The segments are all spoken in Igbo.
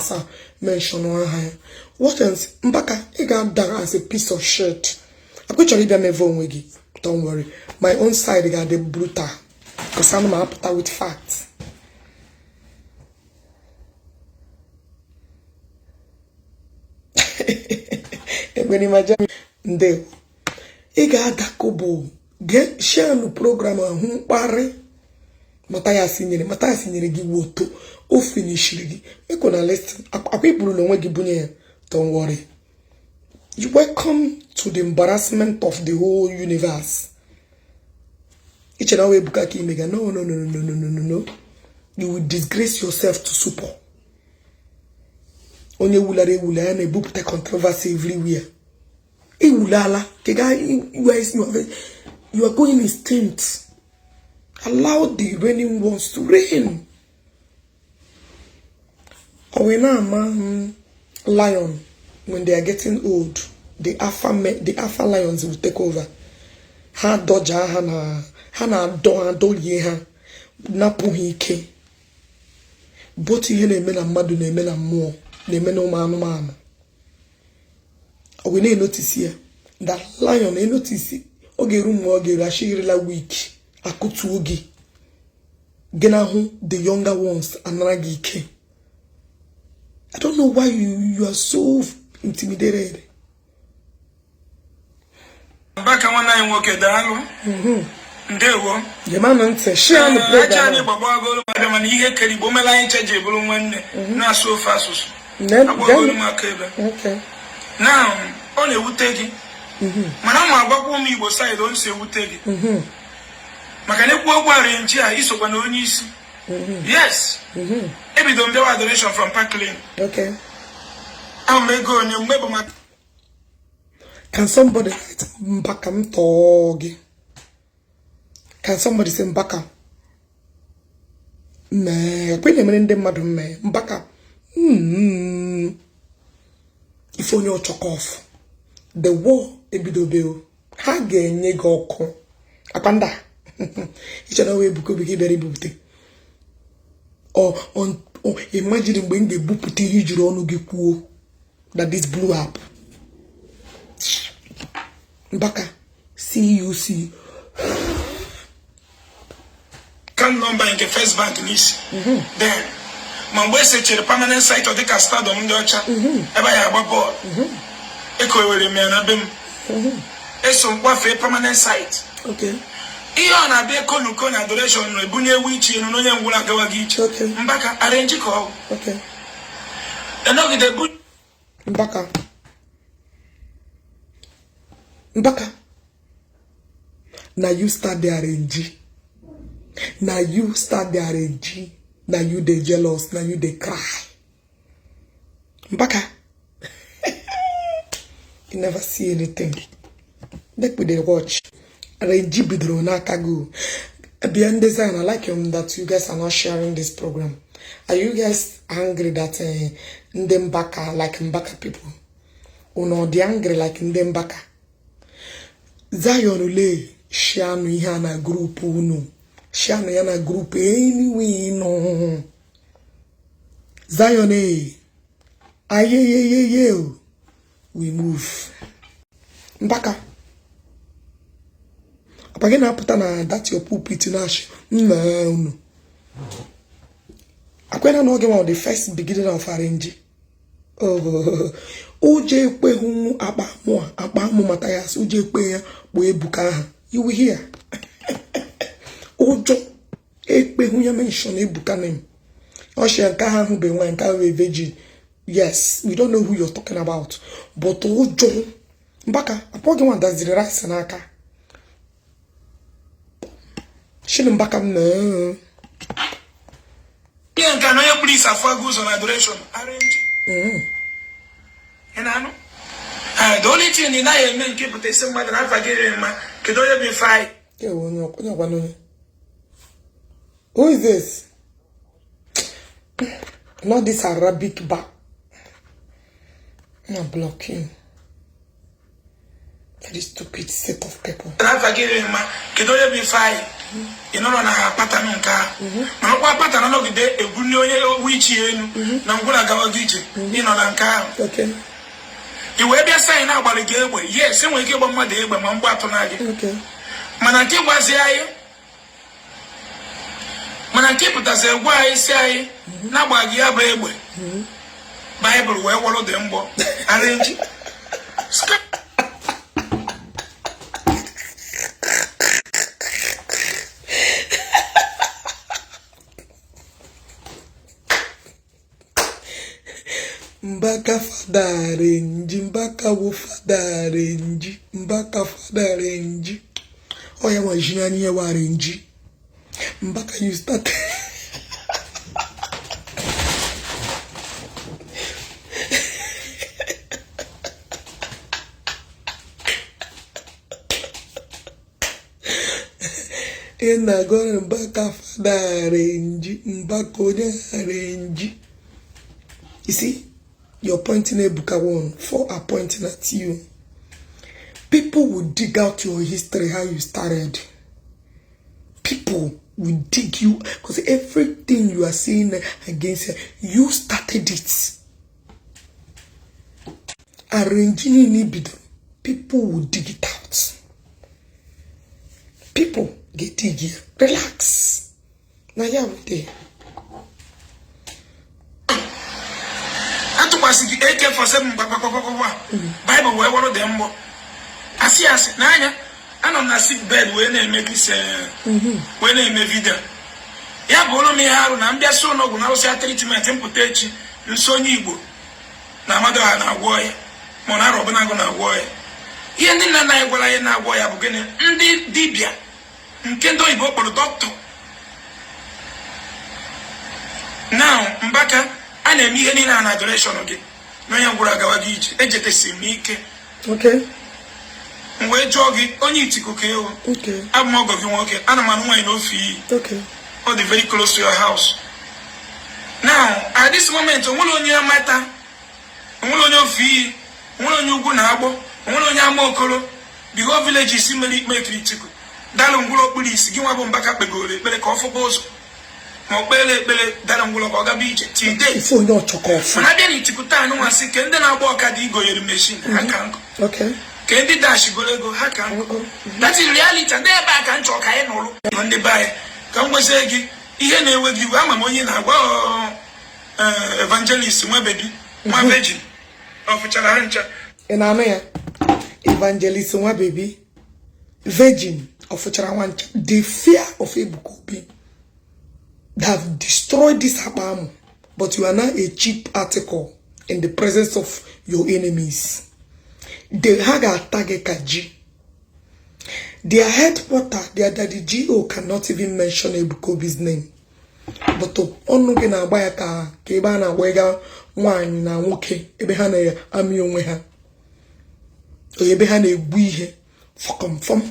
asa mention one. What else? Mbaka, you got that as a piece of shit. I could tell you that don't worry. My own side got the brutal. Because I'm up with facts. When imagine Nde, I got that kobo. Get share no program on pare. Mataya sinyere gi woto. O finish ligi. Me gonna listen. People no want give. Don't worry. You welcome to the embarrassment of the whole universe. Each and every Ebuka Mega. No. You will disgrace yourself to super. Onye wulare wulare ne book the controversy everywhere. E wulala. You are going extinct. Allow the raining ones to rain. Omenala lion, when they are getting old, the alpha lions will take over. Ha doja hana do ye ha na puhike. Both ye ne mena madu ne mena mo ne mena umanu. We need notice here that lion ne notice oge room oge rashiri la week akutu oge genahu the younger ones anagi ike. I don't know why you are so intimidated. Mbaka wana inwoke dalo. Ndewo. Jemana nte share the program. Acha ni baba agolo madam ni ihe keribo mela yin cheje bulu nwanne na so fast so. Agolo makebe. Okay. Now, on e wutegi. Mana ma agwakwo mu Igbo side on se wutegi. Maka ne kwa gwa renji a isokwa na onye isi. Yes. Maybe don't do adoration from Parkland. Okay. Can somebody write Mbaka mtogi? Can somebody say Mbaka? Me, when you mean me, Mbaka. If you know talk off, the war ebidobe. Hage nyego ko. Apanda. Each and every book will be very booty. Or imagine when the book put in that this blew up. Mbaka, CUC. Can number in the first bank list. Then, my boy said to the permanent site of the custard on the ocha. Ever have a board. Echo with me and a bim. It's some waffle permanent site. Okay. Iyo na be konu adoration no ebunye wichi no nya ngula gawa gichi. Okay. Mbaka arrange call. Okay. Eno gi the good Mbaka. Now you start the arrange. Now you start the arrange. Now you the jealous. Now you the cry. Mbaka. You never see anything. Let me they watch. Arrange bidro na kago. Beyond design, I like that you guys are not sharing this program. Are you guys angry that Ndi Mbaka like Mbaka people? Or no, they angry like Ndi Mbaka? Zion ule shianu yana group uno. Shianu yana group anyway no. Zion aye we move. Mbaka. Apagin na put na that your pulpit nash. No. Akwena no game on the first beginning of arrange. Oh, uje kwe humu aba mu Mathias uje kwe ya bo Ebuka ha. You will hear. Ojo ekpe hu ya mention Ebuka name. Oshe nka ha hu be nwa nka we virgin. Yes, we don't know who you're talking about. But Ojo Mbaka, apogin one that's the right naka. Shouldn't back up no. Yeah, can I please afford goods on adoration? Arrange. And I know. The only thing in I men keep the same matter I forget him. Could only be fight. Yeah, who is this? Not this Arabic back. I'm blocking. Very stupid set of people. I forgive him, ma. Can you be fine? You know, na pattern nka. Ma kwa pattern no gide egunu onye wichi enu. Na ngula gawa gije. You know na nka. Okay. Iwe bia sign na agbali ge egbe. Yes, enwe ike gbo mmadu egbe ma mgba atụ na gị. Okay. Mana nke gwazi anyị. Mana nke pụtazi egwu anyị si anyị na agbagi ya bụ egbe. Bible wee wọrọ dị mgbọ. Arrange. Mbaka fadarenji, Mbaka wo fadarenji, Mbaka fadarenji. Oh yeah, wa jinani ya warenji. Mbaka you start. Ina gonna Mbaka fadarenji, Mbaka odarenji. You see? You're pointing at Ebuka one, 4 are pointing at you. People will dig out your history, how you started. People will dig you, because everything you are saying against you started it. Arranging in Ibido, people will dig it out. People get dig here. Relax. Now you're there. Atụkwasị AK-47 Bible wee wọrọ dị mbọ. Asị n'anya anọ na sick bed wee na-eme this wee na-eme video. Ya bụ ụlọ m ihe arụ na mbịa so n'ọgwụ na arụsị treatment mpụta echi nso onye Igbo na mmadụ ha na-agwọ ya ma na arụ ọbụla agụ na-agwọ ya. Ihe ndị nna anyị gwara ya na-agwọ ya bụ gịnị? Ndị dibịa nke ndị oyibo kpọrọ doctor. Now Mbaka a na-eme ihe niile na adoration gị n'onye ngwụrụ agawa gị ije ejetesi m ike. Okay. Mgbe jụọ gị onye itiko ka ewu. Okay. Abụ m ọgọ gị nwoke ana m anụ nwaanyị n'ofe iyi. Okay. All the very close to your house. Now at this moment onwere onye amata, onwere onye ofe iyi, onwere onye ugwu na agbọ, onwere onye ama okoro. The whole village is mere critical. Dalụ ngwụrụ okpuru isi gị nwa bụ Mbaka kpegoro ekpere ka ọ fụkwa ụzọ. Ma okpele dalụ ngwụrụ ka ọ gaba ije till date. Ife onye ọchọkọ ọfụ. Mana bịa n'itikuta anụ nwasị ke ndị na-agba ọkada igoyere machine ha ka nkụ. Okay. Ke ndị dash goro ego ha ka nkụ. That is reality. Ndị ebe a ka nchọ ka anyị nụrụ. Ndị be anyị ka m gwezie gị ihe na-ewe gị iwe ama m onye na-agwa evangelist nwa bebi nwa virgin ọ fụchara ha ncha. Ị na-anụ ya? Evangelist nwa bebi virgin ọ fụchara nwa ncha. The fear of Ebuka Obi. They have destroyed this Habamu, but you are now a cheap article in the presence of your enemies. They have a target kaji. Their headquarters, their daddy GO cannot even mention Ebuka Obi's name. But onuge na agba ya ka ebe a na-agwega nwaanyị na nwoke ebe ha na-amị onwe ha. Ebe ha na-egbu ihe fọkọmfọm.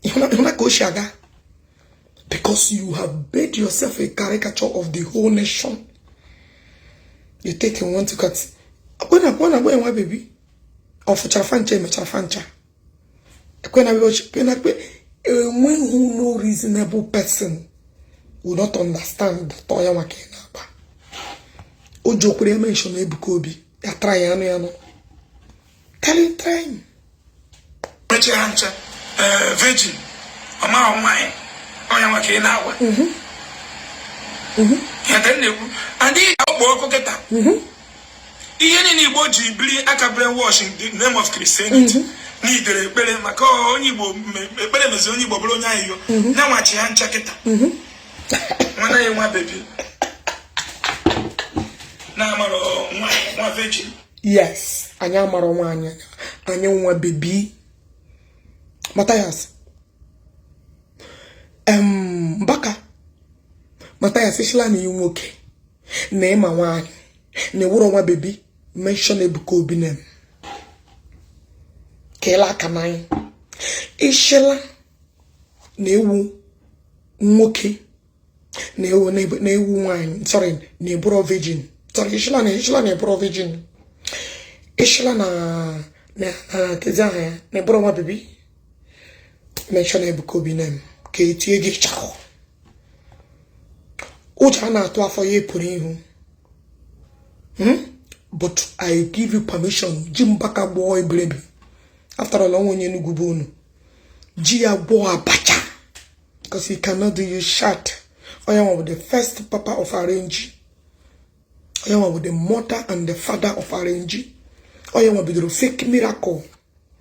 Ịhụna ka o si aga. Because you have made yourself a caricature of the whole nation. You take one to cut. When baby. Of Charafancha. When who no reasonable person will not understand the Toya Wakenaba. Ojo could mention Ebuka Obi. Ya try ano. Tell him time. Virgin. Ama mine. Oya wake na awa. Ya tenne ku. Andi agbo okoketa. Ihe ni Igbo ji biri aka brainwashing the name of Christianity. Ni dere ekpere maka onye Igbo ekpere mezi onye Igbo bụrụ onye ayo. Na nwachi ha ncha kita. Nwana ye nwa baby. Na amaro nwa virgin. Yes, anya amaro nwa anya nwa baby. Matthias. Mbaka Matthias ishila ni nwoke na ema nwaanyị na ewuro nwa baby mention Ebuka Obi name kela kanai ishila na ewu nwoke na ewu nwaanyị sorry na eburo virgin sorry ishila na eburo virgin Ishla na kezaya na broma baby. Mention Ebuka Obi name. Ke tiege chao. Ucha na to afọ ye pụrụ ihu. But I give you permission. Mbaka boy baby. After a long one you go bunu. Jia boy abacha. Because he cannot do you shut. I am with the first papa of arrange. I am with the mother and the father of arrange. I am with the fake miracle.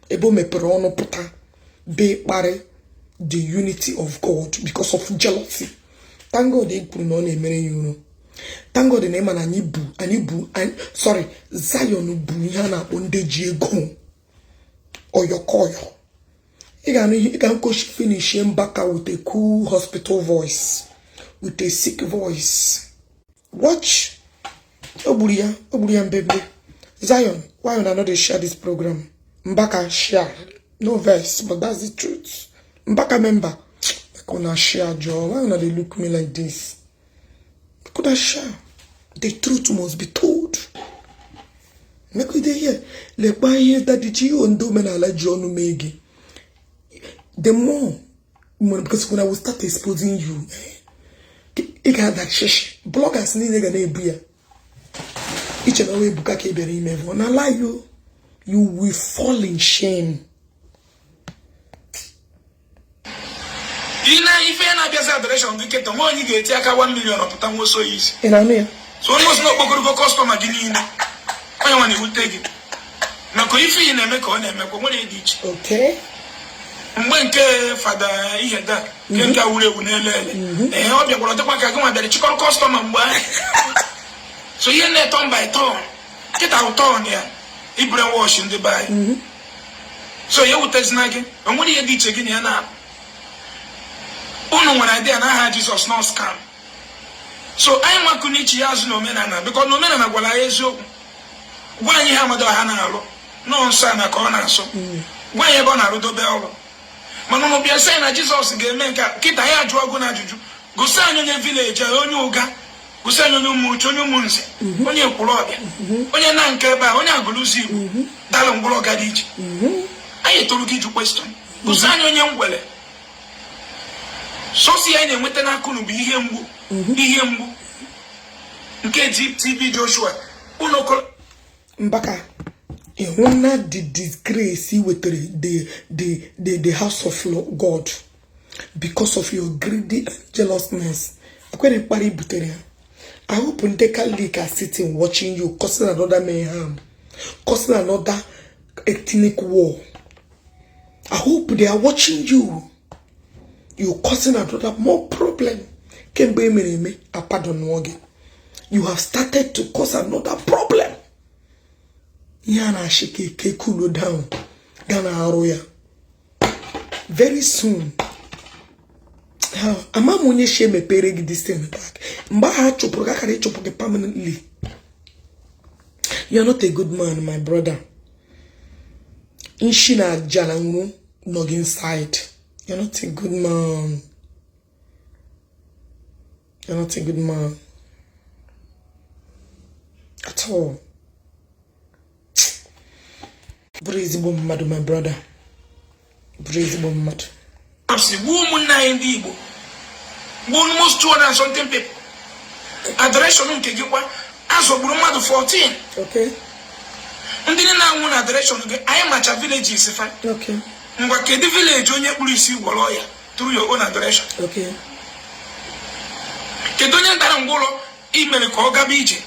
Ebo me perono puta. Be bare the unity of God because of jealousy. Thank God they put on a many you know. Thank God the name and Anibu and sorry Zion Buyana Ondeji Gon or your koyo. You can coach finish Mbaka with a cool hospital voice, with a sick voice. Watch Oburia baby. Zion, why would I not share this program? Mbaka share. No verse, but that's the truth. Mbaka member. I could share Joe. Why would they look me like this? I could share. The truth must be told. Make we hear. Like why hear that the Gio and Omenala John Megi. The more because when I will start exposing you, it got that shish. Bloggers need a beer. Each and every book I keep and I lie you will fall in shame. If you're not just adoration, we get the money you get 1 million of time was so easy. And I mean, so almost no book customer getting in. I want you will take it. Now, if you make on them, okay. When father, he had that. Can go away with Nelle. And help you want to go and the chicken customer. So you're not turn by turn. Get out turn here. He brainwash in the buy. So you would test nagging. And what do you did again here now? When I did, I had Jesus no scam. So I'm a Kunichi as no Omenala because no Omenala will I so. When you have a Hanalo, no son, a corner so. When you're going to Rudobello. Manono be saying that Jesus again, Kita ya Juaguna Juju. Go sign on your village, on your ga, go sign on your much, on your moons, on your Pologa, on your Nankaba, on your Gulusi, Dalon Gologadich. I told you question. Go sign on your well. So see, I went and I couldn't be him. TV Joshua. Mbaka. Honor the disgrace with the house of God because of your greedy and jealousness. I hope Ndeka League are sitting watching you, causing another mayhem, causing another ethnic war. I hope they are watching you. You're causing another more problem. You have started to cause another problem. Yana shake cool down. Gana aroya. Very soon. Ama munye shame peregi this thing back. Mba choproga kare choproge permanently. You are not a good man, my brother. Ishi na jalangu nog inside. You're not a good man. You're not a good man. At all. Praise Muhammad, my brother. Praise Muhammad. I'm saying, woman, Ndi Igbo. Almost 200 and something people. Adoration on Kegiwa. As of Brumado 14. Okay. And then I want adoration again. I am at a village. Okay. Mbaka the village on your police lawyer through your own adoration. Okay. Kedonia Darangolo email call Gabiji.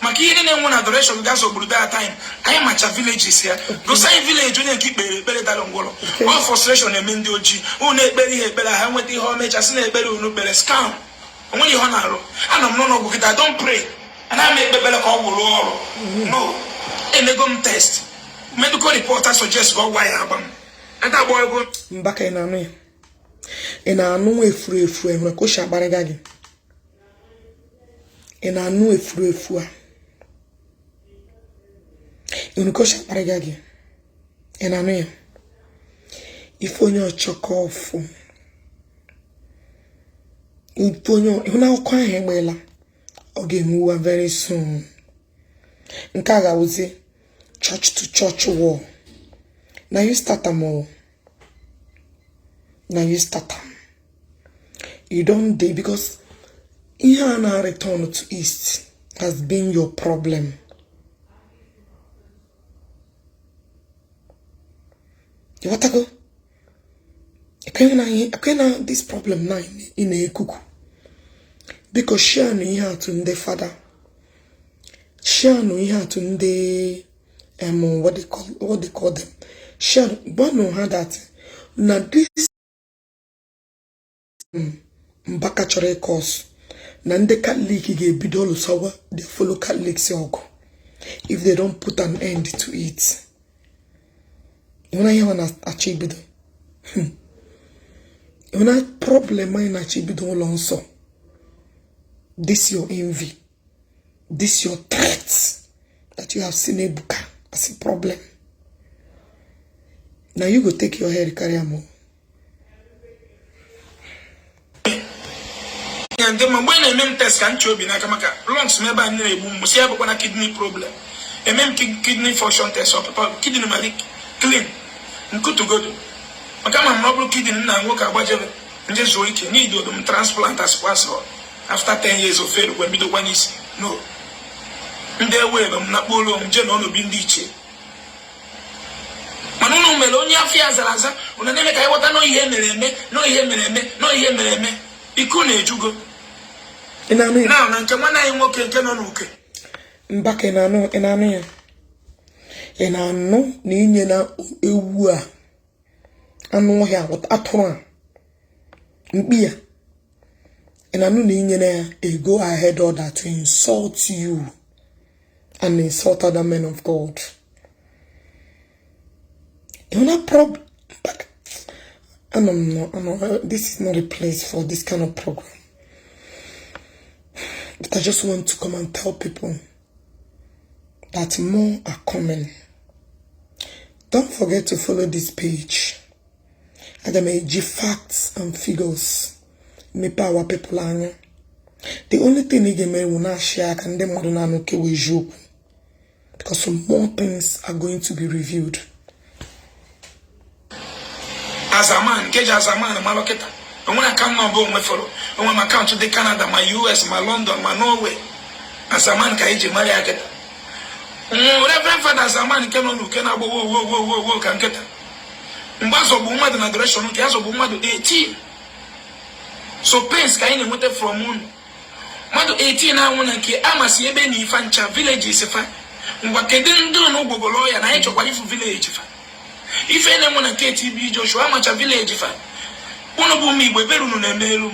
Maki any one adoration gas of Buddha time. I am at a village here. Go say village when you keep better Darangolo. All frustration and Mendioji. Who need belly better. I went the home as in a better no better scam. And when you honor, and I'm not good, I don't pray. And I make the better call. No. And they go test. Medical reporter suggest go why happen. And that boy go Mbaka ina efru ehuna ko shabare gage ina anu efru ina ko shabare gage ina anu ifonyo chokofu ifonyo ihuna kwa hegbela oge muwa very soon nka ga wuzi church to church war. Now you start them all. Now you start them. You don't do because here now return to East has been your problem. You want to go? I can't this problem now in a cuckoo. Because share no here to the father. Share no here to the what they call them. Share one know how that now this Mbaka chore course. Now the Catholic get bidolo sour, they follow Catholic yogo. If they don't put an end to it. You wanna achieve it. You wanna problem in achieve it all so. This your envy. This your threat that you have seen Ebuka as a problem. Now you go take your hair, carry more. And then when I meant test can show be nakamaka, lungs member and Musia a kidney problem. A mem kidney function test or kidney malik clean. And good to go to. I come on mobile kidney and work about it. And just so you need them transplant as possible. After 10 years of failure, when we do one is no. In their way, I'm not going to no bindiche. Manuno Melonia Fiazaza, when I never got what I know here, no here, Ikune Jugo. Now, Nankamana, I'm okay, cannot look. Mbaka enano ni nyena ewu a anu hia what atona mbia enano ni nyena e go ahead order to insult you and insult other men of God. You know problem. I know this is not a place for this kind of program. But I just want to come and tell people that more are coming. Don't forget to follow this page. Adamaji facts and figures. Me power people anya. The only thing they will not share can them modern okay with you. Because some more things are going to be reviewed. As a man, Maloketa. And when I come on board, my follow. And when I come to the Canada, my US, my London, my Norway. As a man, Kaiji Mariaketa. Reverend Father, as a man, can whoa, can get. Mbazo Buma, the adoration, Yazo Buma, 18. So, Pence, Kaini, went from moon. Mado 18, I want to get Amasi, Ebeni, Fancha, village is a fan. What can do no Bogolo, and I wife village. If anyone a KTB Joshua much a village if I one of me we beru no neme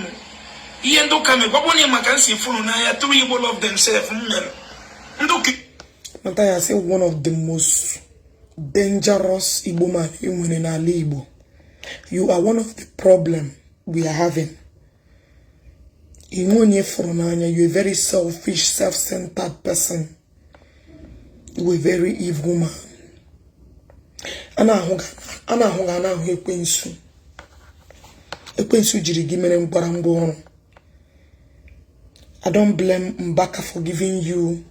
Yendo kame baboni makansi funu na ya 3 Igbo of themselves Ndoki Mataya say one of the most dangerous Igbo man in Omenala Igbo. You are one of the problem we are having. You're a very selfish, self-centered person. You're a very evil man. Ana honga ekwensu jiri gimere mgbarambo. I don't blame Mbaka for giving you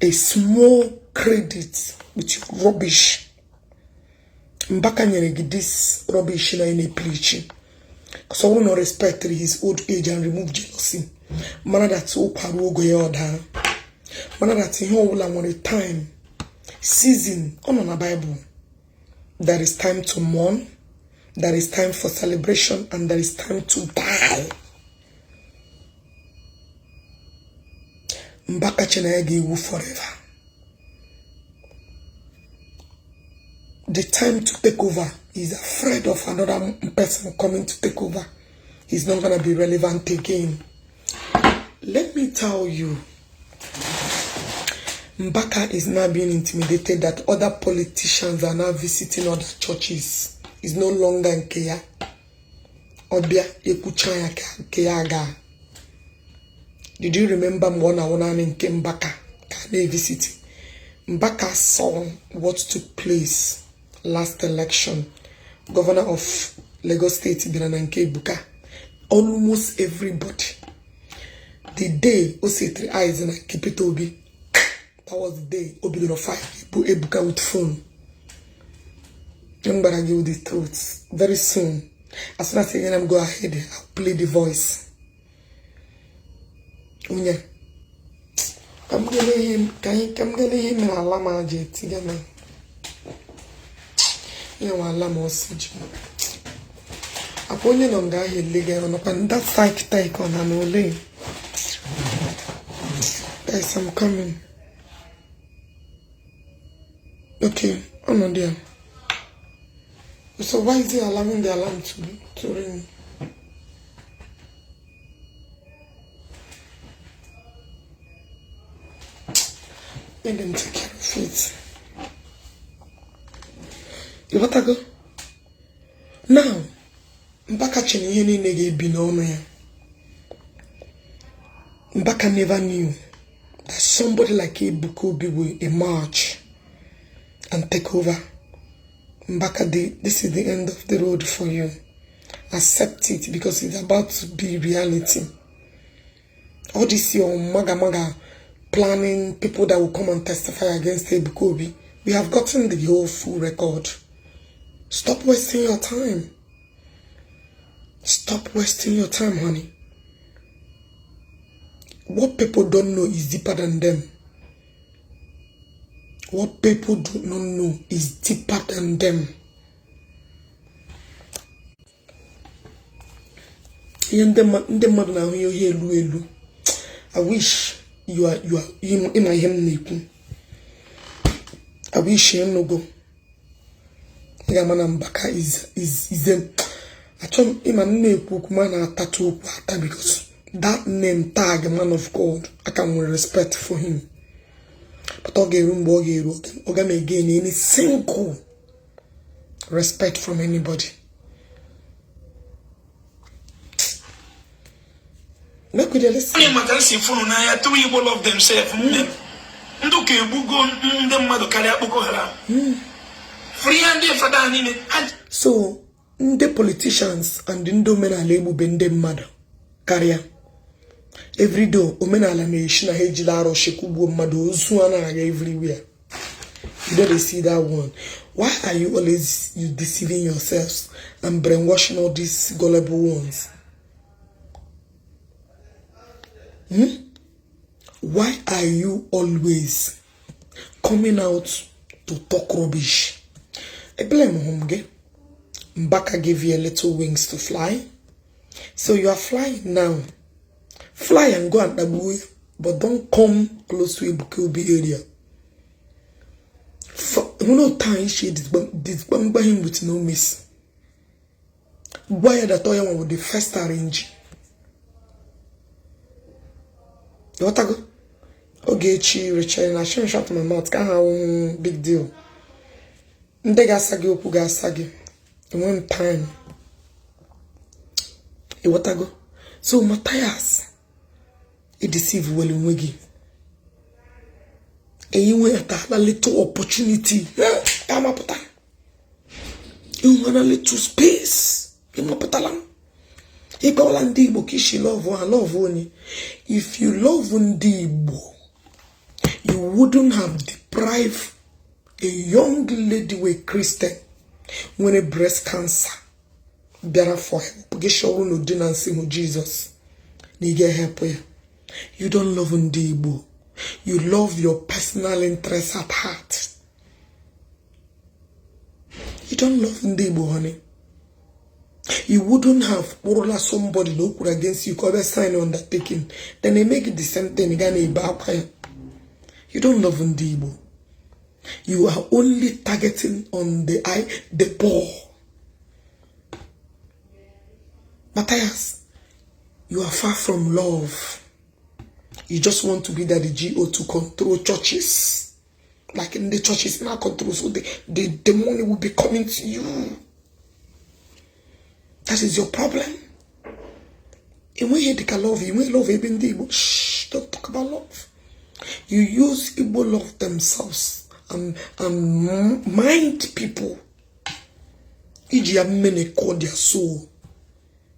a small credit with your rubbish. Mbaka nyere this rubbish in a preaching. So I will not respect his old age and remove jealousy. Mana that so paru go yoda. Mana that he will want a time season on a Bible. There is time to mourn, there is time for celebration, and there is time to die. Mbaka Chenayagi will forever. The time to take over, he's afraid of another person coming to take over. He's not going to be relevant again. Let me tell you, Mbaka is now being intimidated that other politicians are now visiting other churches. He's no longer in Kea. Obia Ekuchaya Keaga. Did you remember Mwana in Mbaka? Can visit? Mbaka saw what took place last election. Governor of Lagos State, Ndi Igbo. Almost everybody. The day Osetri eyes and keep it Obi. That was the day Obidoro fight Ebuka with phone. I'm gonna give you the truth very soon. As soon as I go ahead, I'll play the voice. Yeah. I'm getting him in Alama jet again. You know, Alama also. I'm only on guy here on that side take on an ole. Guys, I'm coming. Okay, I'm on there. So why is he allowing the alarm to ring? Let them take care of it. You want to go? Now, Mbaka chini yeni nege binono ya. Mbaka never knew that somebody like Ebuka Obi will emerge and take over. Mbaka, this is the end of the road for you. Accept it because it's about to be reality. All this your maga planning people that will come and testify against Ebuka Obi. We have gotten the whole full record. Stop wasting your time. Stop wasting your time, honey. What people don't know is deeper than them. What people do not know is deeper than them. I wish you are in my hem. I wish you no go. Mbaka is them. I told him because that name tag a man of God. I can respect for him. But Ogame again any single respect from anybody. Make we listen. Two Igbo love themselves. So the politicians and the Omenala Igbo bende mad career. Every day, Omenala na Ishi na hejilaro shekubu madu usuana everywhere. You don't see that one. Why are you always deceiving yourselves and brainwashing all these gullible ones? Why are you always coming out to talk rubbish? I blame Homge. Mbaka gave you a little wings to fly. So you are flying now. Fly and go at Abu, but don't come close to Ebuka Obi area. No time she this bang him with no miss. Why that one with the first arrange? You want to go? Okay, Richard, I shouldn't shut my mouth. Can't have big deal. Ndega sagi opuga sagi. One time. You want to go? So Matthias. He deceive well in wigi. And you went at a little opportunity. Come up. You want a little space. You want to Ndi Igbo kishi love one love one. If you love Ndi Igbo, you wouldn't have deprived a young lady with Christian when a breast cancer. Better for help. Get sure no denounce Jesus. Need get help here. You don't love Ndi Igbo. You love your personal interests at heart. You don't love Ndi Igbo, honey. You wouldn't have ordered somebody look against you, cover sign undertaking. Then they make it the same thing again. You don't love Ndi Igbo. You are only targeting on the poor. Matthias, you are far from love. You just want to be that the GO to control churches. Like in the churches now control, so the money will be coming to you. That is your problem. And when you take a love, you love even Ndi Igbo. Shh, don't talk about love. You use Igbo love themselves and mind people. Iji many call their soul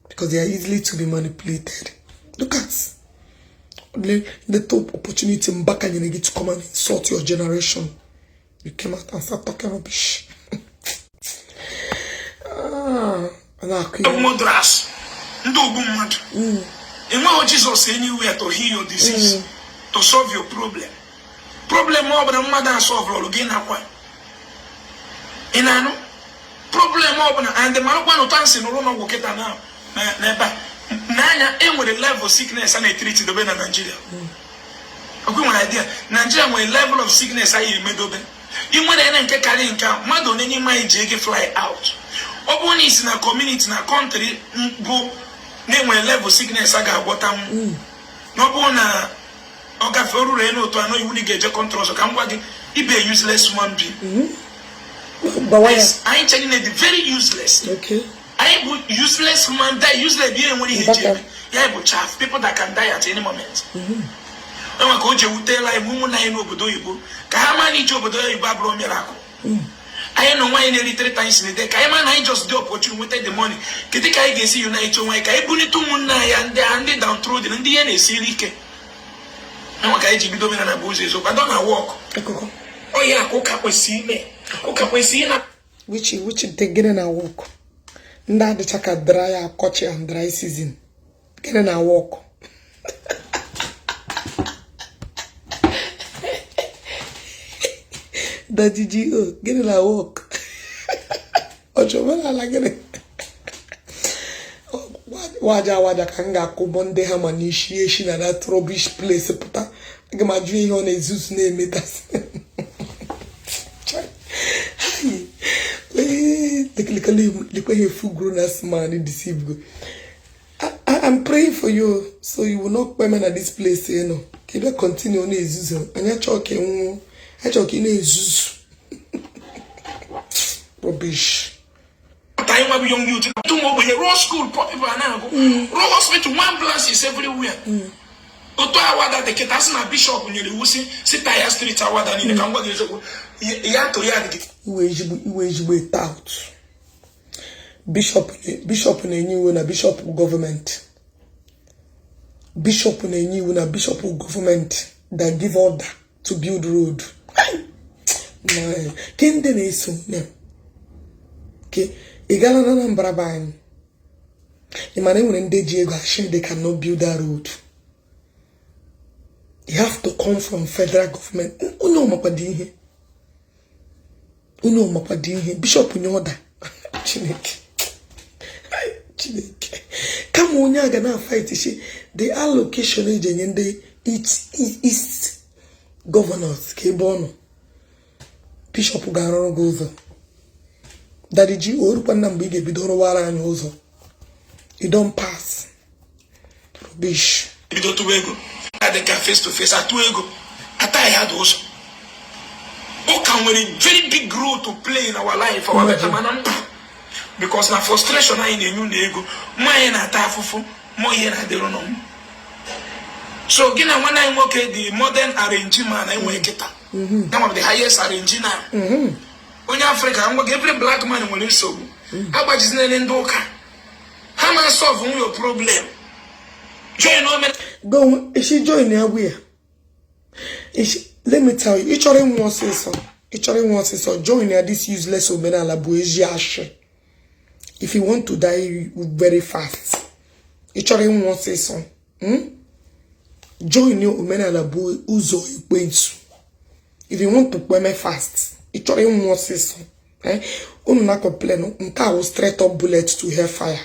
because they are easily to be manipulated. Look at the top opportunity Mbaka nyere to come and insult your generation. You came out and start talking rubbish. Modras. Jesus anywhere to heal your disease, to solve your problem. Problem more than mother solve all again. Inano problem more and the man one dance in Roma will get now. Nanya aim with a level of sickness and a treat the way in Nigeria. Okay, one idea. Nigeria with a level of sickness I made over. You want to carry in count, mother on any my jig fly out. Open is in a community in a country go name when level sickness I got what I'm no bona Oga Feru Reno to I know you will get your control so come what it be a useless one be. But why? I ain't telling it very useless. Okay. I would useless man die useless being when he hit you. Yeah, but chaff people that can die at any moment. I'm going to tell like woman I know Bodo Igbo. Kahama ni job Bodo Igbo bro miracle. I know why nearly 3 times in a day. Kahama I just do opportunity with the money. Kitika I can see you night to my Kaibuni to Muna and they handed down through the DNA silike. I'm a guy to be doing an abuse, so I don't know walk. Oh yeah, cook up with see me. Cook up with see which they get in a walk. Nda the chaka dry coach and dry season. Get in a walk. Daddy G.O. get in a walk. Omenala like it. Waja kanga kubonde hama Ishi na that rubbish place. Puta. I my dream on a Zeus name it as. Look at full grown ass man in deceive. I'm praying for you so you will not come at this place, you know. Keep it continue on a Zeus. And you're talking. I talk in a Zeus. Rubbish. Time of young youth, tomorrow, raw school, popular now. Raw hospital, one blast is everywhere. Oto awada the ketasina bishop when you sit tire street awada in the Congo. Yato yadi. Iwaji out. Bishop in a new and a bishop government. Bishop in a new and a bishop government that give order to build road. Kende na iso ne. Okay, igala na Anambra ban. Imane when Ndeji ego ashe they cannot build that road. You have to come from federal government. Uno mapadi ihe. Uno mapadi ihe. Bishop unyoda. Chineke. Chineke. Come on, you're gonna fight she. The allocation agent in the East governors. Kebono. Bishop Garoro goes. Daddy G or Pandam Big Bidoro Wara and Ozo. You don't pass. Rubbish. You don't go. I think face to face at Tuego. Attire had also. How can we a very big role to play in our life? Our because na frustration I in a new ego. My na tafufu, more here I don't know. So again, when I work the modern arrangement, I work it. Some of the highest arrangement. When Africa, I'm working every black man will so. How about his name in Doka? How man solve your problem? Join Omenala. Go, is she join there where? Let me tell you, each other wants to say so. Each other wants to say so. Join there this useless Omenala bourgeois. If you want to die very fast, each other wants to say so. Join your Omenala boy uzo ikwensu. If you want to come fast, each other wants to say so. Not complain. Nka will straight up bullet to hellfire.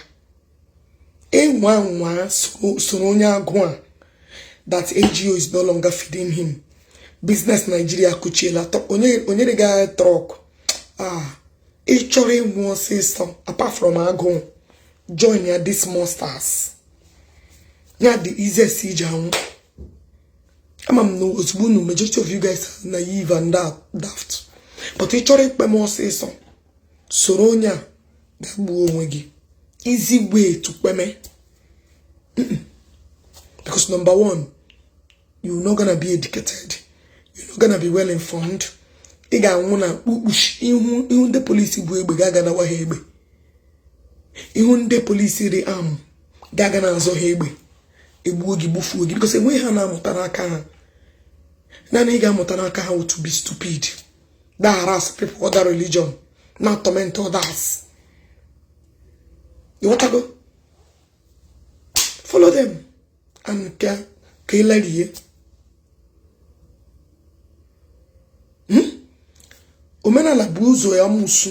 That AGO is no longer feeding him. Business Nigeria kuchela top. Onye the guy talk. Each other wants to say so. Apart from Agwu, join ya these monsters. Yeah, the easiest siege. I'm no majority of you guys are naive and daft. But each other more say so. Soronya that easy way to kweme. Because number one, you're not gonna be educated. You're not gonna be well informed. Iga wanna ihun the police bu gaga na wa hebe. Ihun the police re gaga na zo hebe. egbuo gị gbufuo gị because enweghị ha na-amụta n'aka ha naanị ị ga-amụta n'aka ha to be stupid that harass people other religion not torment others. You want to go? Follow them and Omenala bụ ụzọ ya musu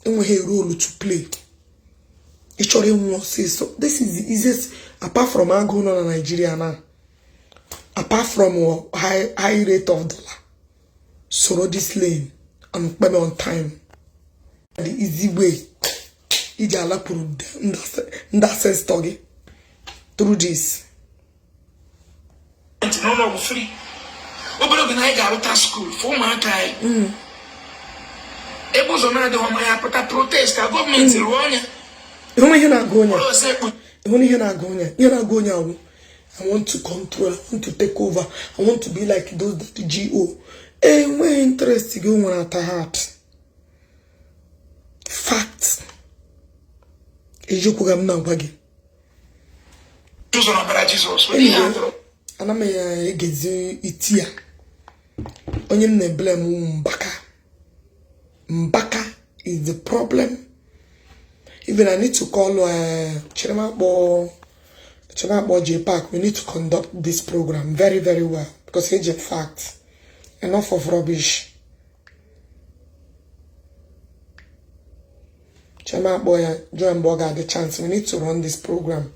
enweghị role to play. Ịchọrọ ịnwụ ọsịsọ. This is the easiest apart from agụ nọ na Nigeria now. Apart from high rate of dollar. Soro this lane and pay on time. The easy way. Iji ala pụrụ nda sense togi through this. No, free. Obere oge na anyị ga-arụta school for ụmụaka anyị. Ebe ụzọ na-adị ọma ya pụta protest ka gọọmenti rụọ ọnya. Ịhụ ihe na-agụ onye. Ịhụ ihe na-agụ onye. Ihe na-agụ onye ahụ. I want to control. I want to take over. I want to be like those that the GO. Enwe interest gị nwere at heart. Fact. Ejiokwu ga m na-agwa gị. Ụzọ na bara Jizọs. Ana m ya egezi itia. Onye m na-blame Mbaka. Mbaka is the problem. Even I need to call Chiremabo J Park. We need to conduct this program very, very well. Because it's a fact. Enough of rubbish. Chiremabo Joe Mbaka had the chance. We need to run this program.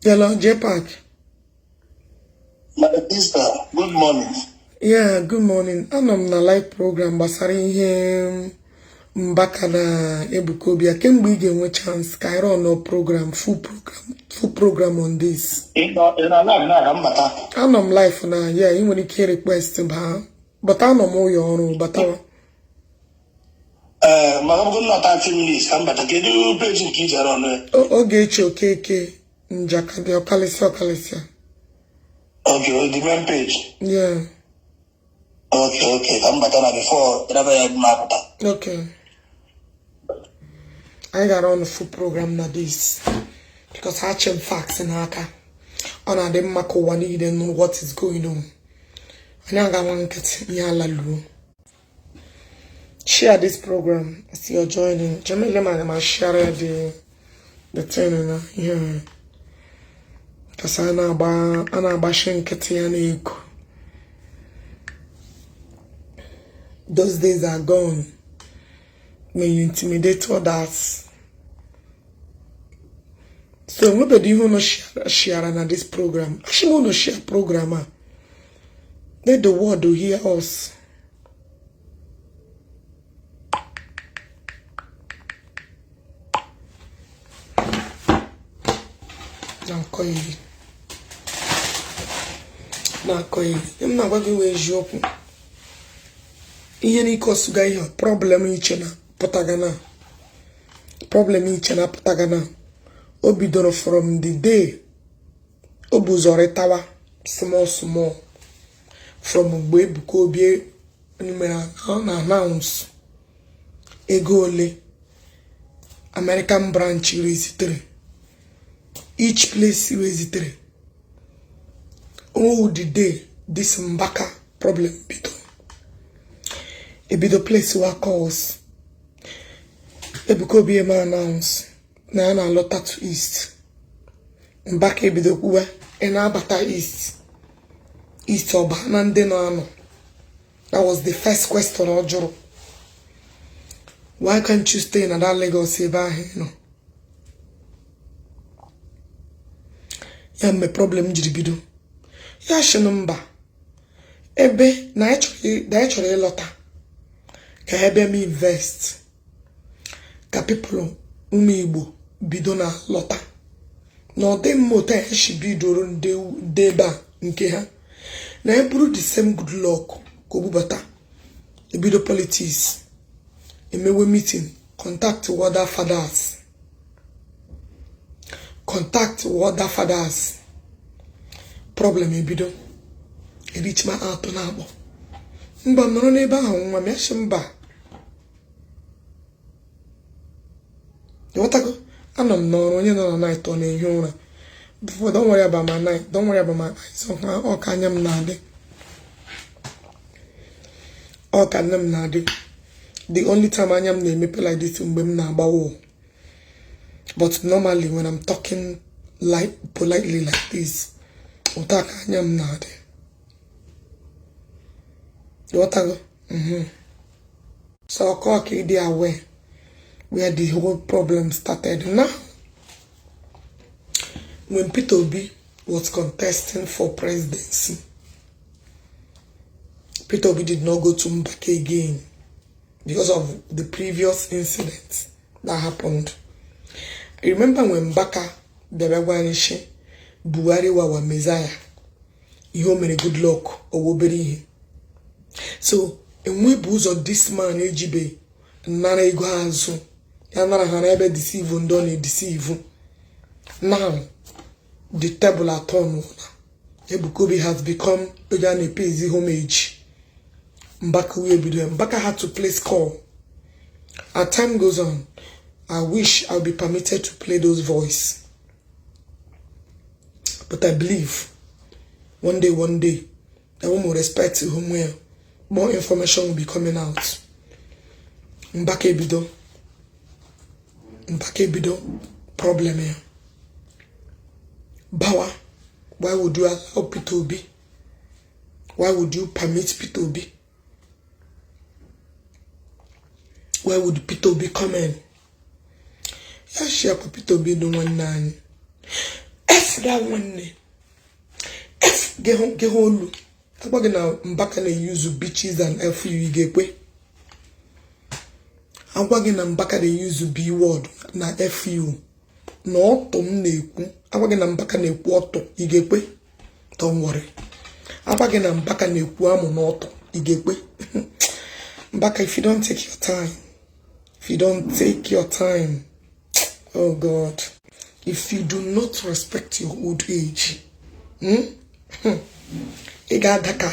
Hello, J Park. My sister, good morning. Yeah, good morning. I'm na live program gbasara ihe Mbaka na Ebuka Obi. Kemgbe ị ga-enwe chance ka I run no program, full program on this. In a live na Mbaka. I'm live na, yeah, you nwere ike request ba. But I'm ụyọ ọrụ batawa. Magam go na 30 minutes Mbaka. Kedu page nke ije run? Oge echi okeke njaka dị ọkalịsịa. Okay, the main page. Yeah. Okay. Mbaka na before Okay. I got on the full program na this because I check facts in Haka. On a dem mako one they know what is going on. And I got one cat yalalu. Share this program as you're joining. Jamila man share the thing here. Because ana ba shenketi ya na. Those days are gone. When you intimidate others. So nobody who no share na this program. Actually, who no share program. Let the world to hear us. Na koi. I'm not going to joke. Ihe n'ike osuga ihe problem iche na pụtagana o bidoro from the day o buzoritawa small from mgbe Ebuka Obi na announce ego ole American branch rezitere each place rezitere all the day this Mbaka problem bidoro. It be the place where calls. Ebuka Obi announce na ana lota to east. Mbaka be the uwe and abata east. East oba na ndị no ano. That was the first question ojoro. Why can't you stay in that Lagos ebe ahụ no? Ya me problem jiri bido. Ya shinu mba. Ebe na chọrọ ịlọta. Ka ebe m invest ka people ụmụ Igbo bido na lọta na ọdị mmụta ya shi bidoro ndị ebe a nke ha na eburu the same good luck ka obubata ebido politics emewe meeting contact other fathers problem ebido reach my out na akpọ mba nọrọ n'ebe ahụ nwa m yashi mba anọ m n'ọrụ onye nọ na night ọ na-ehi ụra. Before, don't worry about my night, don't worry about my eyes. Ọ ka anya m na-adị. Ọ ka nne m na-adị. The only time anya m na-emepe like this mgbe m na-agbawo. But normally when I'm talking like politely like this, ụta ka anya m na-adị. Ịghọtago? So ọkọ ka ịdị aware where the whole problem started. Now, when Peter Obi was contesting for presidency, Peter Obi did not go to Mbaka again because of the previous incidents that happened. Remember when Mbaka Ishi Buhari wa Messiah, you made a good luck or woberi. So, and we booze of this man AGB, Nana Ego Hansu, Yanara Hanebe deceive and don't deceive. Now, the table at turn. Ebuka Obi has become Ogane pays the homage. Mbaka will be doing. Mbaka had to place call. As time goes on, I wish I'll be permitted to play those voice. But I believe one day, I want more respect to whom where more information will be coming out. Mbaka Ebido problem here. Bawa, why would you allow Peter Obi? Why would you permit Peter Obi? Why would Peter Obi come in? Yeah, share Peter Obi no one nine. F that one. F get home. I'm going to Mbaka na use beaches and FU igekwe. I'm going to Mbaka they use B word na FU. No tom na-ekwu. Agwa gị na Mbaka na-ekwu ọtọ igekwe. Don't worry. Agwa gị na Mbaka na-ekwu amụ n'ọtọ igekwe. Mbaka, if you don't take your time, oh God, if you do not respect your old age, I got daka.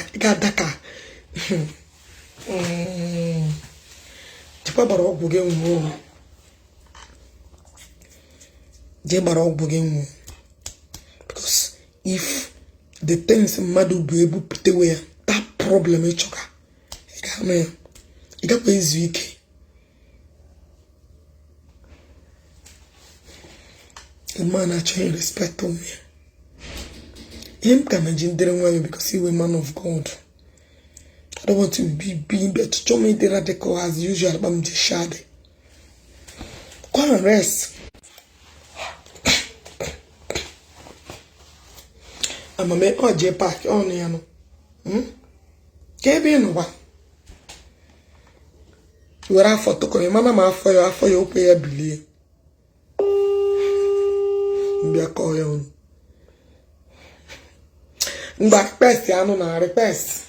Because if the things madu be able to put away that problem is choka. It got weak. The man actually respect on me. Him can imagine didn't want me because he was a man of God. I don't want to be being better. Show me the radical as usual, but I'm just shady. Go and rest. I'm a man or J Park on the Kebi no one. You are for to come, Mama, for your pay a billion. Be a call. But request, I know now. Request.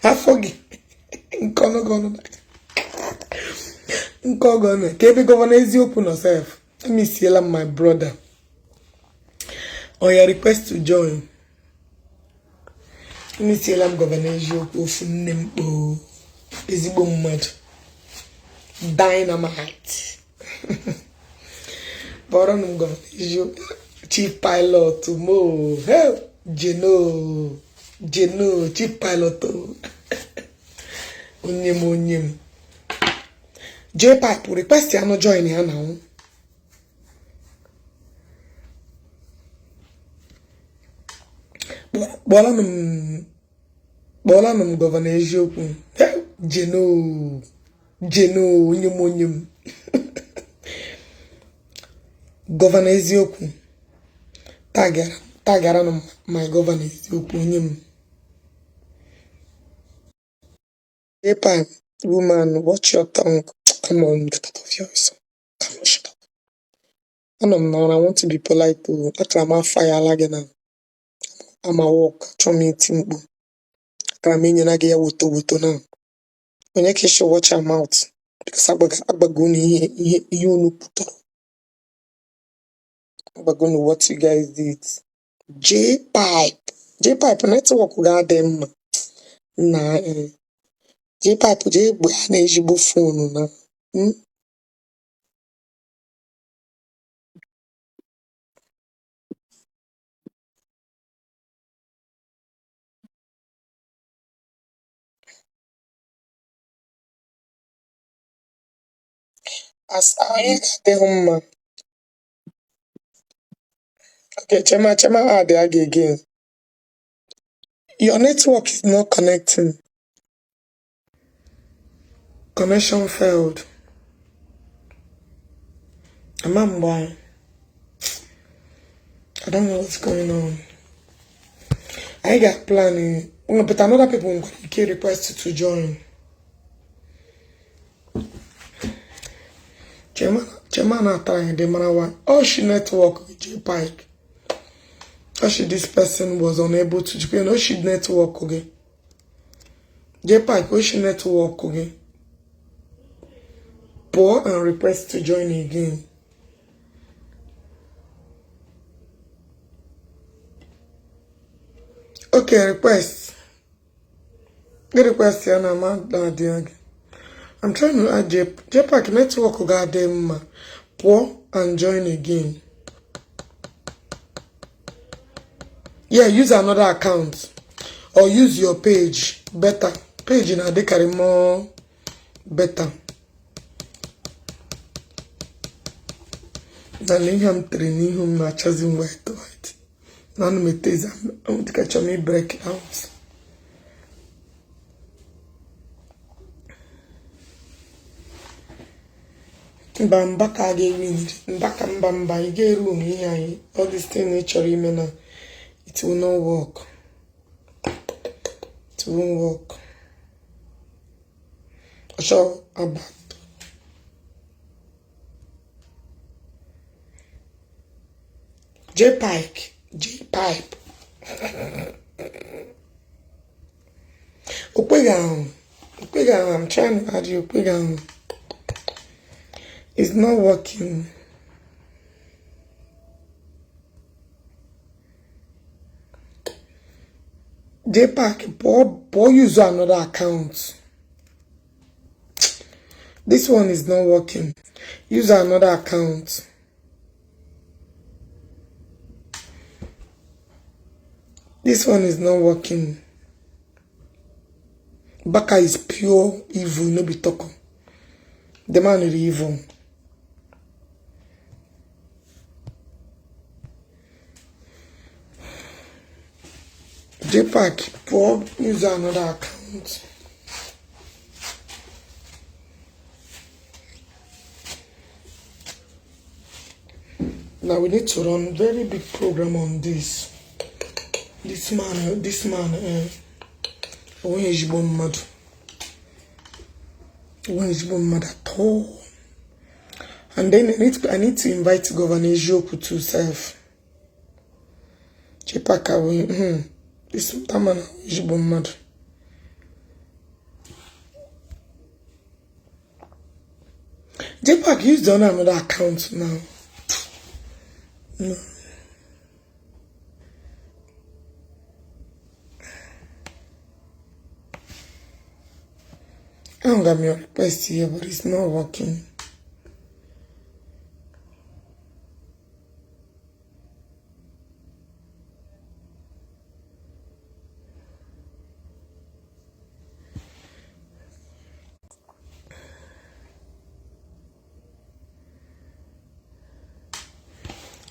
I forget. Nkono. Kebi governor is open yourself. Let me see my brother. Or your request to join. Let me see governor is open name. Is it mad? Dynamite. But I'm going to chief pilot to move. Hey, Geno, chief pilot. Onyem. J Pipe request you no join here now. Bola num governor ejoku. Geno, onyem. Governor Ezioku. Tagara my governor Ezioku onyem. J Pipe, woman, watch your tongue. Come on, get out of yours. Come on, shut up. I want to be polite to Aklama fire lagena. I'm a walk, chomi timbu. Kramenya nage woto now. When you should watch your mouth. Because Abaguni you no puto. Abaguni what you guys did. J Pipe network got them. Nah, J Pipe J phone na. As I stay home. Okay, Chema, add the again. Your network is not connecting. Connection failed. Why? I don't know what's going on. I got planning. But another people will request to join. Chema na Attire the manawa. Oh, she network with J Pike. Oh, this person was unable to join. Oh, she network okay. J Pike, oh, she network okay. Pour and request to join again. Okay, request. The request here now, I'm trying to add JPAC network goddamn pour and join again. Yeah, use another account or use your page. Better. Page in a they carry more better. Na lingham training him na chasing white. None me teza. I want to catch me break out. Mbaka again. Mbaka you get room here. All this thing nature now. It will not work. It won't work. So about J pipe. Okpegan. I'm trying to add you Okpegan. It's not working. JPAC, pour use another account. This one is not working. Use another account. This one is not working. Mbaka is pure evil, no be talk. The man is evil. JPAC, pour use another account. Now we need to run very big program on this. This man, when is born mad? When is born mad at all? And then I need to invite Governor Joku to serve. JPAC, that man is born mad. JPAC used on another account now. No. I don't got my request here, but it's not working.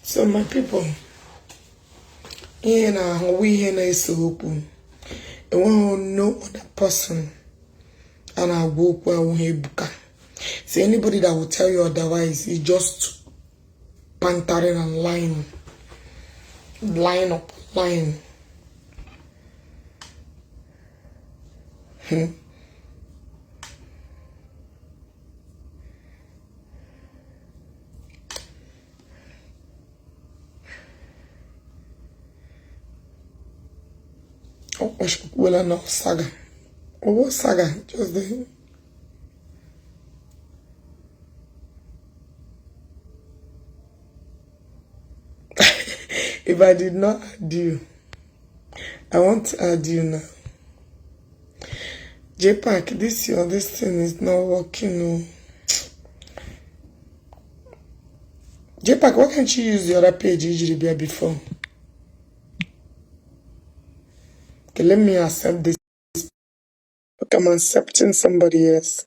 So my people, here now we here na so open. I want to know other person. And I go where Ebuka. So anybody that will tell you otherwise is just pantering and lying. Line up, lying. Oh, well, I know saga. Oh, what saga? Just the. If I did not add you, I want to add you now. JPAC, this thing is not working. No. JPAC, why can't you use the other page usually be before? Okay, let me accept this. Okay, I'm accepting somebody else.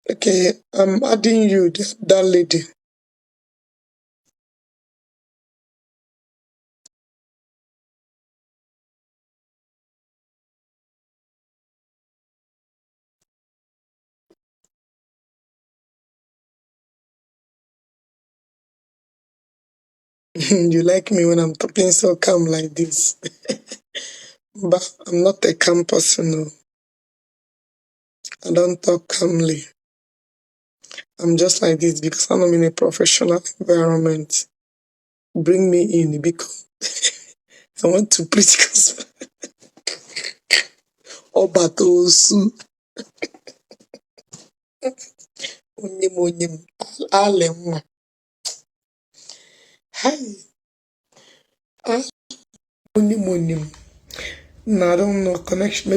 Okay, I'm adding you, that lady. You like me when I'm talking so calm like this. But I'm not a calm person. No. I don't talk calmly. I'm just like this because I'm in a professional environment. Bring me in because I want to preach gospel. Obatosu. Onyem. Alema. Hi. Onyem. No, I don't know connection.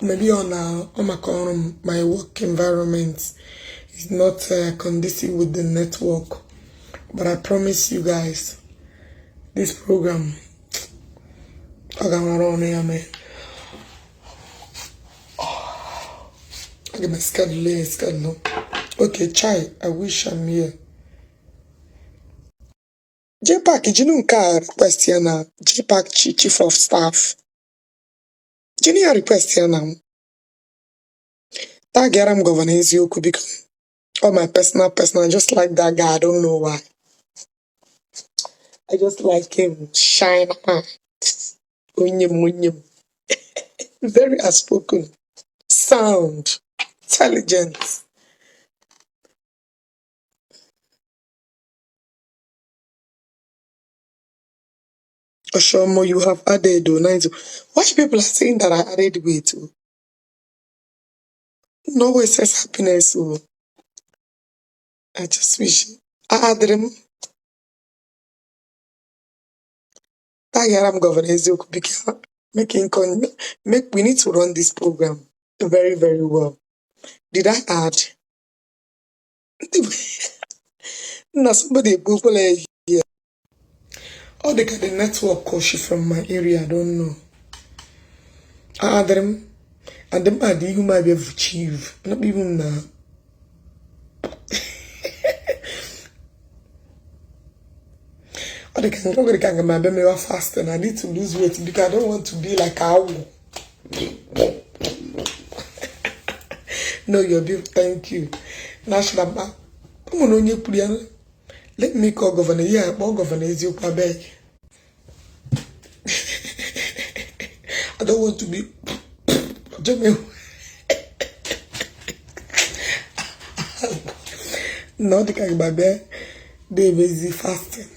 Maybe on my work environment is not conducive with the network. But I promise you guys, this program, I get my schedule. Okay, Chai, I wish I'm here. JPAC, did you know request here now? JPAC Chief of Staff. Do you know request here now? That guy I'm governing Ezioku because all my personal, I just like that guy. I don't know why. I just like him. Shine. Onyem. Very outspoken. Sound. Intelligent. Oshomo, you have added nice. Watch people are saying that I added weight. No way says happiness. I just wish I added him. That I'm governor Ezioku because make we need to run this program very, very well. Did I add? No, somebody Google here. Oh, they got the network coach from my area. I don't know. I added him. And them are the you might be able to achieve. Not even now. Oh, they can get my baby fast and I need to lose weight because I don't want to be like agwu. No, you're beautiful. Thank you. National Bank. Let me call governor. Yeah, more governor is you beg. I don't want to be. No, the kind of baby. They busy fasting.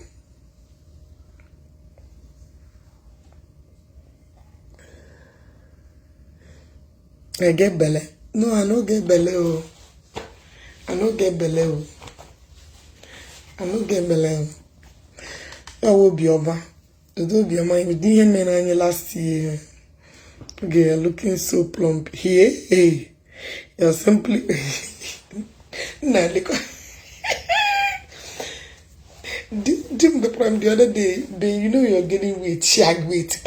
I get belly. No, I don't get belly. Oh. I don't get belly. Oh. I don't get belly. I will be over. It will be over. You didn't hear me last year. Okay, you're looking so plump. Here, hey. You're simply. Nah, look. Dim the prime the other day, you know you're getting weight, shag weight.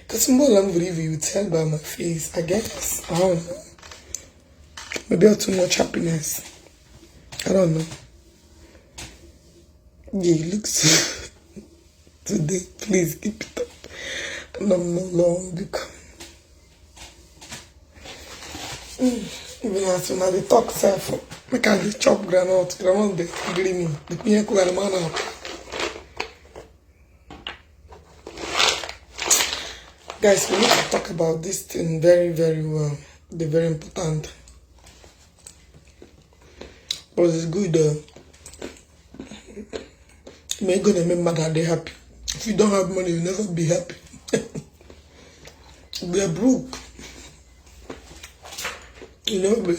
Because more I'm believe you tell by my face, I guess. I don't know. Maybe I'm too much happiness. I don't know. Yeah, you look so today. Please keep it up. No, no long because even as soon as they talk self, I can't chop granite, they green me. The pink man out. Guys, we need to talk about this thing very, very well. They're very important. But it's good. You're gonna make mother they happy. If you don't have money, you'll never be happy. We are broke. You know,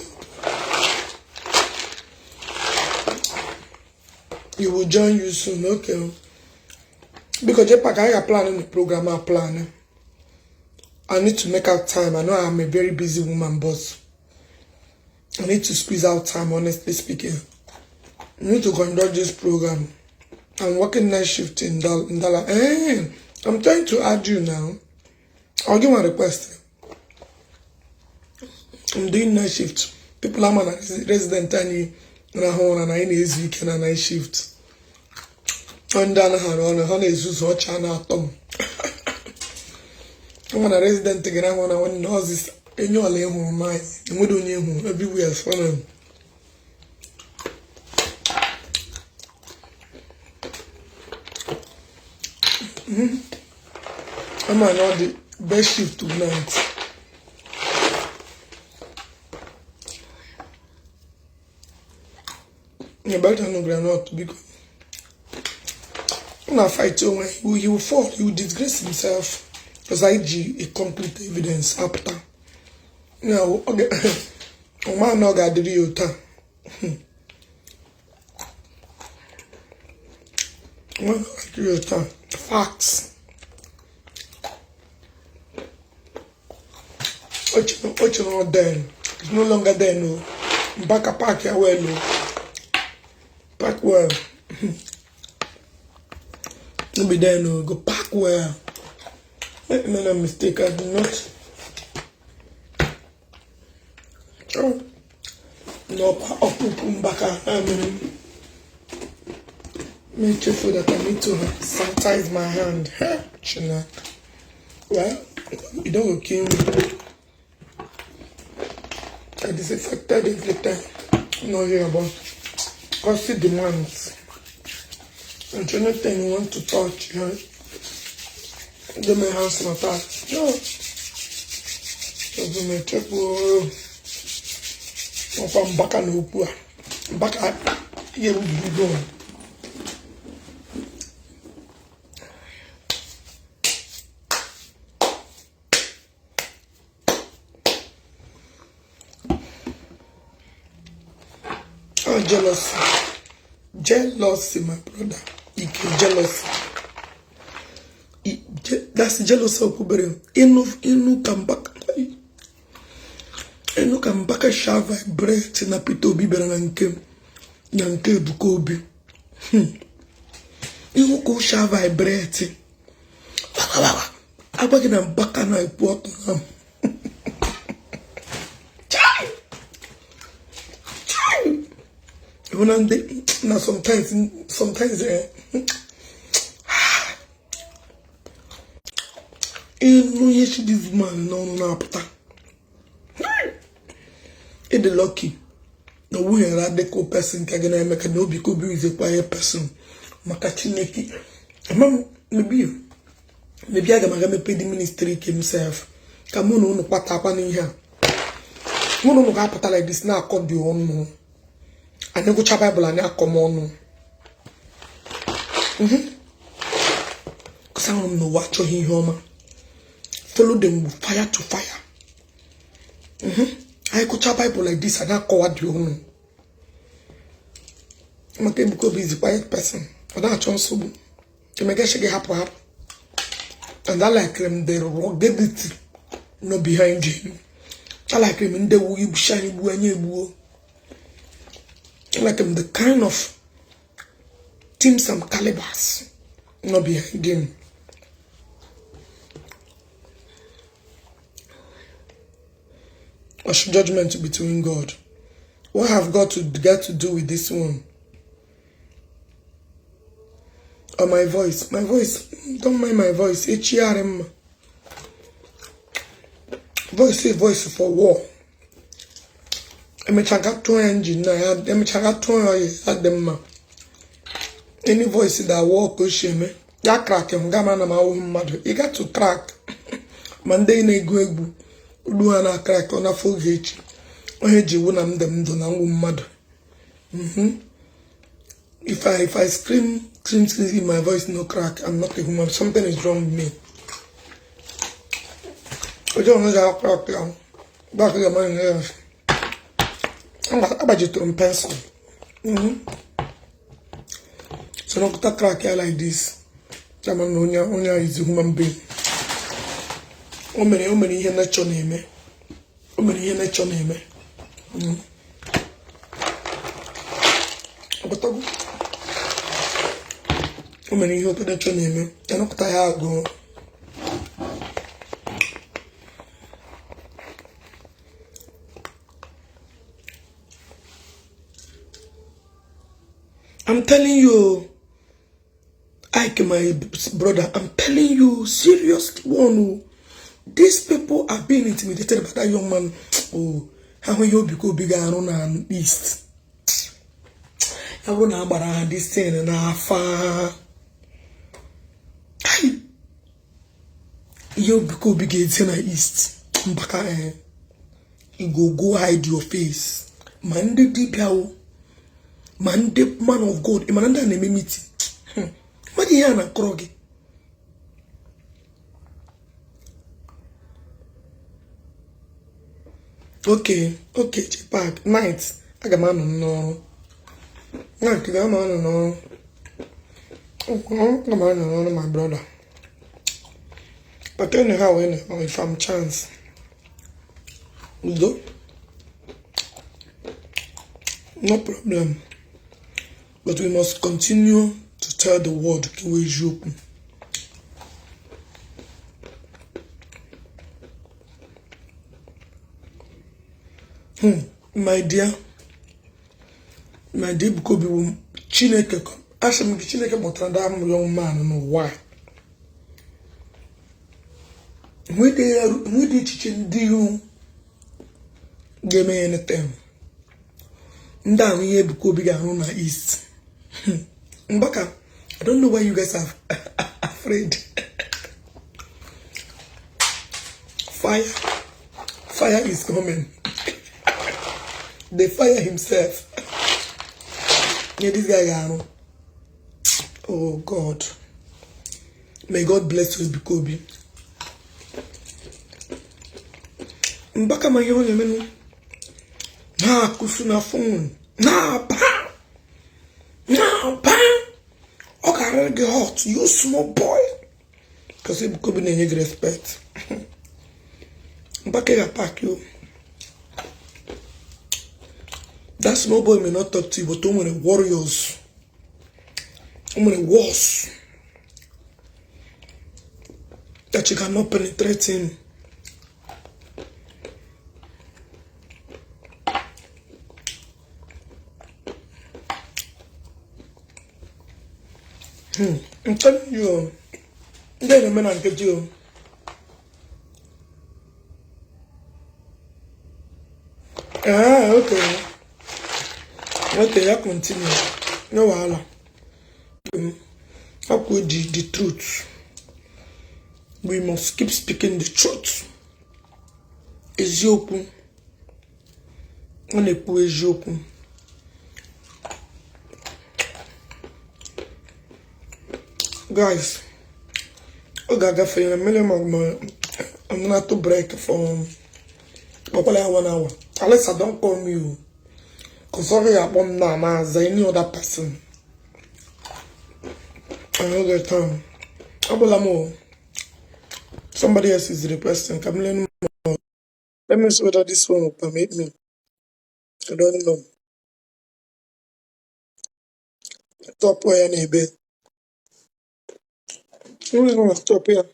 you will join you soon, okay? Because I got planning the program, I plan. I need to make out time. I know I'm a very busy woman, but I need to squeeze out time, honestly speaking. I need to conduct this program. I'm working night shift in Dallas. Hey, I'm trying to add you now. I'll give my request. I'm doing night shift. People are resident and na home and I need weekend and night shift. And then her is so chana atom. I'm a resident again. I want to know this. And you're home, my and we don't know everywhere. So I'm not the best shift tonight. You better know granite because when I fight when he will fall, he will disgrace himself. Because IG a complete evidence after. Now, okay, man, no got the real time. Real time. Facts. What you know then? It's no longer there, no. Mbaka park here well, no. Park well. No be there, no. Go park well. Make me no mistake, I do not. Oh. No, okpu Mbaka. Make careful that I need to sanitize my hand. China. Well, you don't kill me. I disinfected every time. No here about because it demands. And anything you want to touch, do my hands not touch. No. Do my check. From Mbaka no okpu. Mbaka here we be going. Jealousy, my brother. Jealousy. That's jealousy of Kubere. Inu kambaka shava breath na pito bibera nanke Ebuka Obi. Inu ko shava breath. Abagi na Mbaka na ipoto na. Now sometimes this man no apta. The lucky. No we are radical person kagana make no be Obi is a quiet person. Makachineki. Maybe I can pay the ministry himself. Come on, no pata happening here. No pata like this now called the own. I never go Bible and I come on. Because I don't know what you're here, follow them with fire to fire. I go to Bible like this and I call what you know. I'm a Ebuka Obi is a quiet person. But I don't so. To make sure happen. And I like them, they ruggedity no behind him. I like them in the way shiny boo. Like the kind of team some calibers not behind him. What's judgment between God? What have God to get to do with this one? Or my voice? My voice, don't mind my voice. HRM. Voice is voice for war. Any voice that walk shame. Ya crack him, Gama na mother. You got to crack. Monday na egwu. Ulu na crack on a full gauge. Oheji wunam dem do na mother. If I scream in my voice no crack, I'm not a human. Something is wrong with me. I don't know that crack down. Back to the money there. I'm about to pencil. So no put a crack here like this. Chairman Onya is a human being. How many here nature name? How many here nature name? How many here nature name? I don't tire go. telling you, Ike, my brother, I'm telling you, seriously, one. These people are being intimidated by that young man. Oh, how you become bigger and east. I will not about this thing and far. You become bigger in east. Mbaka, you go hide your face. Man, the deep how. Man, the man of God. Man, the name meeting. Man, the yana krogi. Okay, Japan. Night. I got man no. Night, I got man no. Come on, my brother. But anyhow, if I'm chance, we go. No problem. But we must continue to tell the world Iwaji open. My dear, Ebuka Obi, Chineke, Asham Chineke Motrandam young man, no why. We did Ndi give me anything. Nda we Ebuka Obi ga na east. Mbaka, I don't know why you guys are afraid. Fire is coming. The fire himself. Yeah, this guy. Oh God. May God bless you, Ebuka Obi. Mbaka ma yo menu. Na kusuna phone. Na pa. Okay, get hot. You small boy. Because Ebuka Obi need respect. Mbaka ga pack you. That small boy may not talk to you, but when the warriors, when the wars, that you cannot penetrate him. I'm telling you, then the men and get you. Okay. Okay, I continue. No wahala. How could the truth? We must keep speaking the truth. Ezioku. Onepu ezioku. Guys, Ogaga for a minimum. I'm not to break from Bobble 1 hour. Unless I don't call you. Because sorry, I'm not as any other person. Another time. Somebody else is requesting. Come let me see whether this one will permit me. I don't know. Top where any bed. Who is going to stop here?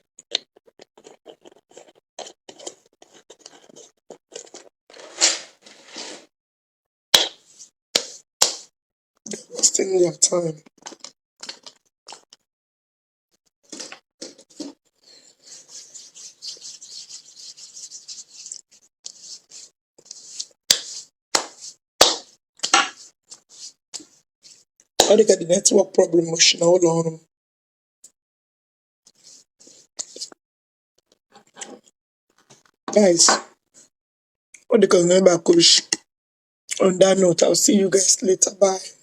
Wasting their time. I look at the network problem. Hold on. Guys, what the remember, Coach? On that note, I'll see you guys later. Bye.